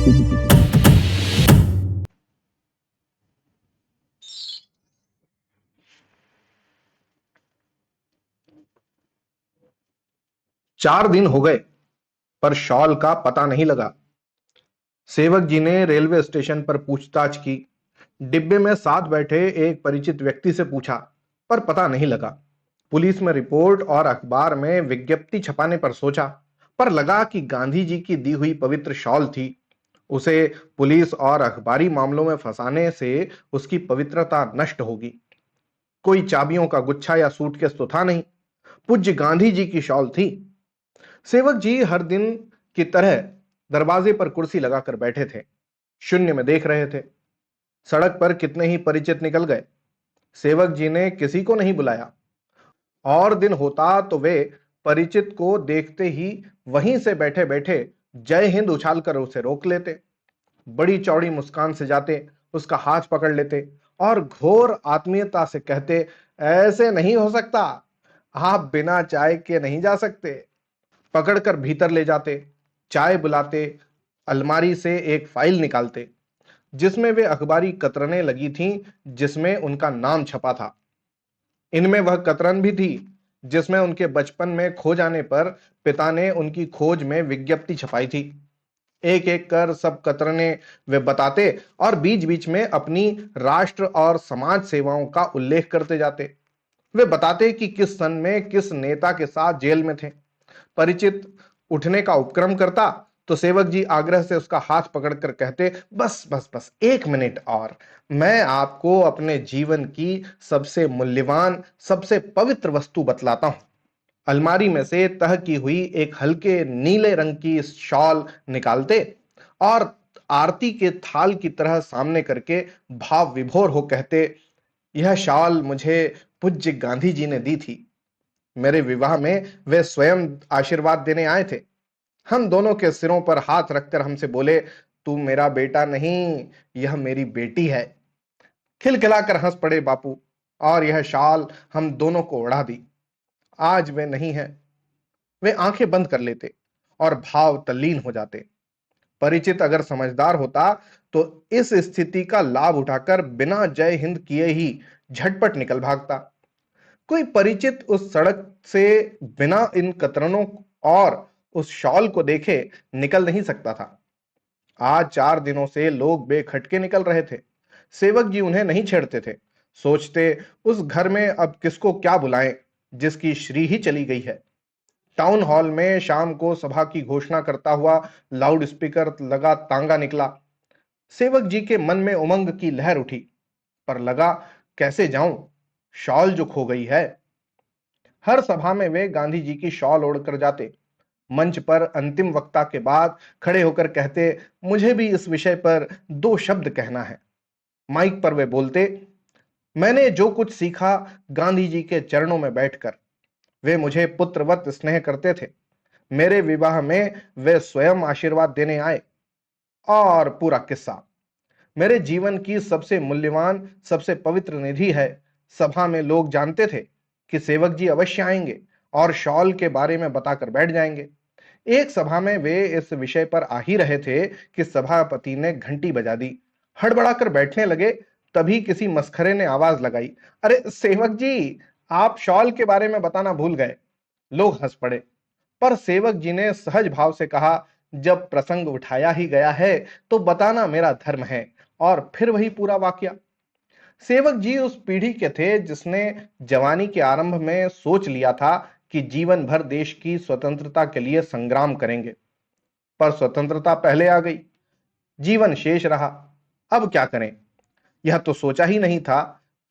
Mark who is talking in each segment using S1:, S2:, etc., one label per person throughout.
S1: चार दिन हो गए पर शॉल का पता नहीं लगा। सेवक जी ने रेलवे स्टेशन पर पूछताछ की। डिब्बे में साथ बैठे एक परिचित व्यक्ति से पूछा, पर पता नहीं लगा। पुलिस में रिपोर्ट और अखबार में विज्ञप्ति छपाने पर सोचा, पर लगा कि गांधी जी की दी हुई पवित्र शॉल थी। उसे पुलिस और अखबारी मामलों में फंसाने से उसकी पवित्रता नष्ट होगी। कोई चाबियों का गुच्छा या सूटकेस तो था नहीं, पूज्य गांधी जी की शॉल थी। सेवक जी हर दिन की तरह दरवाजे पर कुर्सी लगाकर बैठे थे, शून्य में देख रहे थे। सड़क पर कितने ही परिचित निकल गए, सेवक जी ने किसी को नहीं बुलाया। और दिन होता तो वे परिचित को देखते ही वहीं से बैठे बैठे जय हिंद उछालकर उसे रोक लेते, बड़ी चौड़ी मुस्कान से जाते, उसका हाथ पकड़ लेते और घोर आत्मीयता से कहते, ऐसे नहीं हो सकता, आप बिना चाय के नहीं जा सकते। पकड़कर भीतर ले जाते, चाय बुलाते, अलमारी से एक फाइल निकालते जिसमें वे अखबारी कतरनें लगी थीं, जिसमें उनका नाम छपा था। इनमें वह कतरन भी थी जिसमें उनके बचपन में खो जाने पर पिता ने उनकी खोज में विज्ञप्ति छपाई थी। एक एक कर सब कतरने वे बताते और बीच बीच में अपनी राष्ट्र और समाज सेवाओं का उल्लेख करते जाते। वे बताते कि किस सन में किस नेता के साथ जेल में थे। परिचित उठने का उपक्रम करता तो सेवक जी आग्रह से उसका हाथ पकड़कर कहते, बस बस बस एक मिनट और, मैं आपको अपने जीवन की सबसे मूल्यवान सबसे पवित्र वस्तु बतलाता हूं। अलमारी में से तह की हुई एक हल्के नीले रंग की शॉल निकालते और आरती के थाल की तरह सामने करके भाव विभोर हो कहते, यह शॉल मुझे पूज्य गांधी जी ने दी थी। मेरे विवाह में वे स्वयं आशीर्वाद देने आए थे। हम दोनों के सिरों पर हाथ रखकर हमसे बोले, तू मेरा बेटा नहीं, यह मेरी बेटी है। खिलखिलाकर हंस पड़े बापू और यह शाल हम दोनों को ओढ़ा दी। आज वे नहीं है। वे आंखें बंद कर लेते और भाव तल्लीन हो जाते। परिचित अगर समझदार होता तो इस स्थिति का लाभ उठाकर बिना जय हिंद किए ही झटपट निकल भागता। कोई परिचित उस सड़क से बिना इन कतरनों और उस शॉल को देखे निकल नहीं सकता था। आज 4 दिनों से लोग बेखटके निकल रहे थे। सेवक जी उन्हें नहीं छेड़ते थे। सोचते, उस घर में अब किसको क्या बुलाएं जिसकी श्री ही चली गई है। टाउन हॉल में शाम को सभा की घोषणा करता हुआ लाउड स्पीकर लगा तांगा निकला। सेवक जी के मन में उमंग की लहर उठी, पर लगा कैसे जाऊं, शॉल जो खो गई है। हर सभा में वे गांधी जी की शॉल ओढ़कर जाते। मंच पर अंतिम वक्ता के बाद खड़े होकर कहते, मुझे भी इस विषय पर 2 शब्द कहना है। माइक पर वे बोलते, मैंने जो कुछ सीखा गांधी जी के चरणों में बैठकर, वे मुझे पुत्रवत स्नेह करते थे। मेरे विवाह में वे स्वयं आशीर्वाद देने आए। और पूरा किस्सा मेरे जीवन की सबसे मूल्यवान सबसे पवित्र निधि है। सभा में लोग जानते थे कि सेवक जी अवश्य आएंगे और शॉल के बारे में बताकर बैठ जाएंगे। एक सभा में वे इस विषय पर आ ही रहे थे कि सभापति ने घंटी बजा दी। हड़बड़ाकर बैठने लगे, तभी किसी मस्खरे ने आवाज लगाई, अरे सेवक जी, आप शॉल के बारे में बताना भूल गए। लोग हंस पड़े, पर सेवक जी ने सहज भाव से कहा, जब प्रसंग उठाया ही गया है तो बताना मेरा धर्म है। और फिर वही पूरा वाकया। सेवक जी उस पीढ़ी के थे जिसने जवानी के आरंभ में सोच लिया था कि जीवन भर देश की स्वतंत्रता के लिए संग्राम करेंगे। पर स्वतंत्रता पहले आ गई, जीवन शेष रहा। अब क्या करें, यह तो सोचा ही नहीं था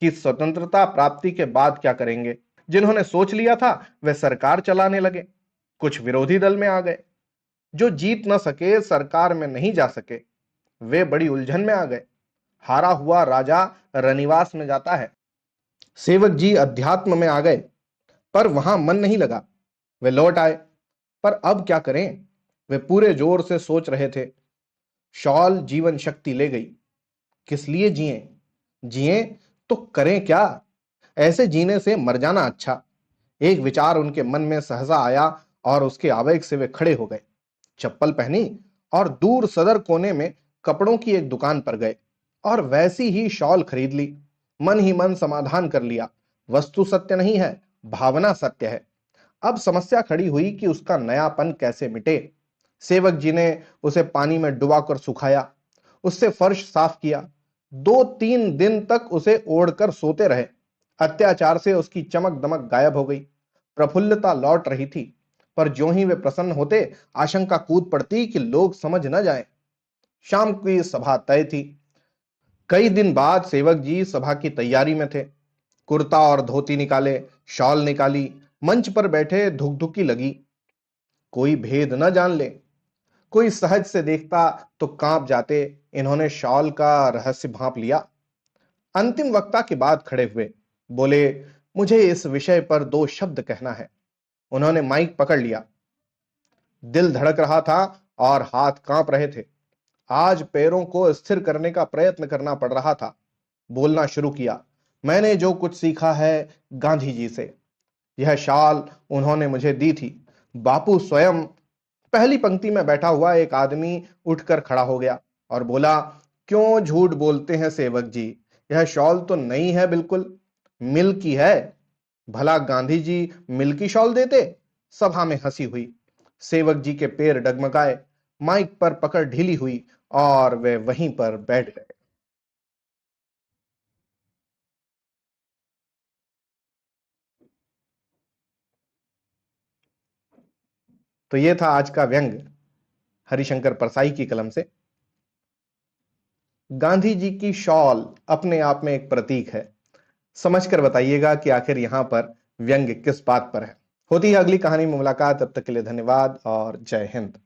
S1: कि स्वतंत्रता प्राप्ति के बाद क्या करेंगे। जिन्होंने सोच लिया था वे सरकार चलाने लगे, कुछ विरोधी दल में आ गए। जो जीत न सके, सरकार में नहीं जा सके, वे बड़ी उलझन में आ गए। हारा हुआ राजा रनिवास में जाता है। सेवक जी अध्यात्म में आ गए, पर वहां मन नहीं लगा। वे लौट आए, पर अब क्या करें। वे पूरे जोर से सोच रहे थे। शॉल जीवन शक्ति ले गई, किस लिए जिए, जिए तो करें क्या। ऐसे जीने से मर जाना अच्छा। एक विचार उनके मन में सहसा आया और उसके आवेग से वे खड़े हो गए, चप्पल पहनी और दूर सदर कोने में कपड़ों की एक दुकान पर गए और वैसी ही शॉल खरीद ली। मन ही मन समाधान कर लिया, वस्तु सत्य नहीं है, भावना सत्य है। अब समस्या खड़ी हुई कि उसका नयापन कैसे मिटे। सेवक जी ने उसे पानी में डुबाकर सुखाया, उससे फर्श साफ किया, 2-3 दिन तक उसे ओढ़कर सोते रहे। अत्याचार से उसकी चमक दमक गायब हो गई, प्रफुल्लता लौट रही थी। पर ज्यों ही वे प्रसन्न होते, आशंका कूद पड़ती कि लोग समझ न जाएं। शाम की सभा तय थी। कई दिन बाद सेवक जी सभा की तैयारी में थे। कुर्ता और धोती निकाले, शॉल निकाली, मंच पर बैठे धुकधुकी लगी। कोई भेद न जान ले, कोई सहज से देखता तो कांप जाते। इन्होंने शॉल का रहस्य भांप लिया। अंतिम वक्ता के बाद खड़े हुए, बोले, मुझे इस विषय पर 2 शब्द कहना है। उन्होंने माइक पकड़ लिया। दिल धड़क रहा था और हाथ कांप रहे थे। आज पैरों को स्थिर करने का प्रयत्न करना पड़ रहा था। बोलना शुरू किया, मैंने जो कुछ सीखा है गांधी जी से। यह शाल उन्होंने मुझे दी थी, बापू स्वयं। पहली पंक्ति में बैठा हुआ एक आदमी उठकर खड़ा हो गया और बोला, क्यों झूठ बोलते हैं सेवक जी, यह शॉल तो नई है, बिल्कुल मिल की है। भला गांधी जी मिल की शॉल देते? सभा में हंसी हुई। सेवक जी के पैर डगमगाए, माइक पर पकड़ ढीली हुई और वे वहीं पर बैठ गए। तो ये था आज का व्यंग हरिशंकर परसाई की कलम से। गांधी जी की शॉल अपने आप में एक प्रतीक है। समझकर बताइएगा कि आखिर यहां पर व्यंग किस बात पर है। होती है अगली कहानी में मुलाकात, तब तक के लिए धन्यवाद और जय हिंद।